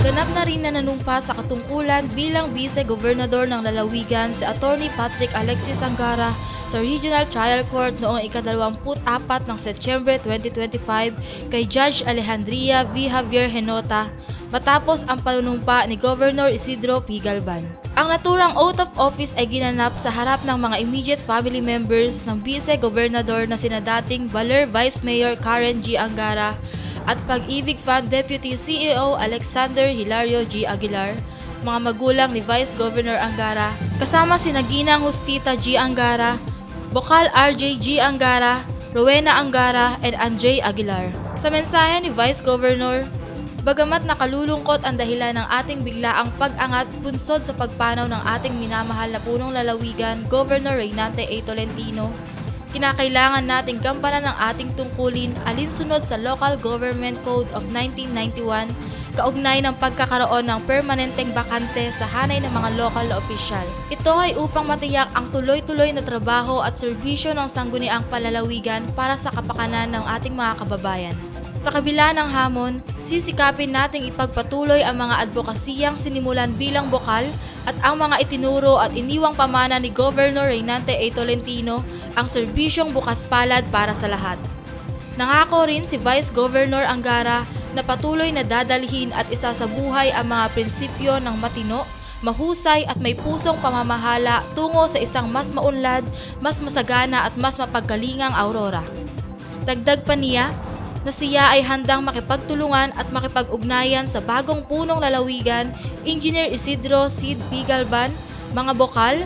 Ganap na rin na nanumpa sa katungkulan bilang Vice-Gobernador ng Lalawigan si Atty. Patrick Alexis Angara sa Regional Trial Court noong ika-24 ng Setyembre 2025 kay Judge Alejandria V. Javier Henota matapos ang panunumpa ni Governor Isidro P. Galban. Ang naturang oath of office ay ginanap sa harap ng mga immediate family members ng Vice-Gobernador na sina dating Baler Vice Mayor Karen G. Angara at Pag-ibig Fund Deputy CEO Alexander Hilario G. Aguilar, mga magulang ni Vice Governor Angara, kasama sina Ginang Justita G. Angara, Bokal RJ G. Angara, Rowena Angara, and Andre Aguilar. Sa mensahe ni Vice Governor, bagamat nakalulungkot ang dahilan ng ating biglaang pag-angat bunsod sa pagpanaw ng ating minamahal na punong lalawigan, Governor Reynante A. Tolentino, kinakailangan nating gampanan ng ating tungkulin alinsunod sa Local Government Code of 1991 kaugnay ng pagkakaroon ng permanenteng bakante sa hanay ng mga lokal na opisyal. Ito ay upang matiyak ang tuloy-tuloy na trabaho at serbisyo ng sangguniang palalawigan para sa kapakanan ng ating mga kababayan. Sa kabila ng hamon, sisikapin nating ipagpatuloy ang mga advokasiyang sinimulan bilang bokal at ang mga itinuro at iniwang pamana ni Governor Reynante A. Tolentino ang serbisyong bukas palad para sa lahat. Nangako rin si Vice Governor Angara na patuloy na dadalhin at isasabuhay ang mga prinsipyo ng matino, mahusay at may pusong pamamahala tungo sa isang mas maunlad, mas masagana at mas mapagkalingang Aurora. Dagdag pa niya na siya ay handang makipagtulungan at makipag-ugnayan sa bagong punong lalawigan, Engineer Isidro Sid P. Galban, mga bokal.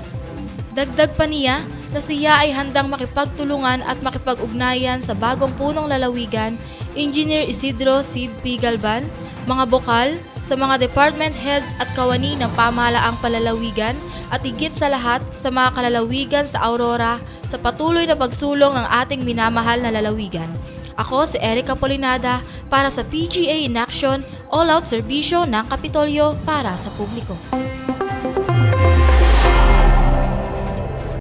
Dagdag pa niya na siya ay handang makipagtulungan at makipag-ugnayan sa bagong punong lalawigan, Engineer Isidro Sid P. Galban, mga bokal, sa mga department heads at kawani ng pamahalaang palalawigan at higit sa lahat sa mga kalalawigan sa Aurora sa patuloy na pagsulong ng ating minamahal na lalawigan. Ako si Erica Polinada para sa PGA in Action, all-out serbisyo ng Kapitolyo para sa publiko.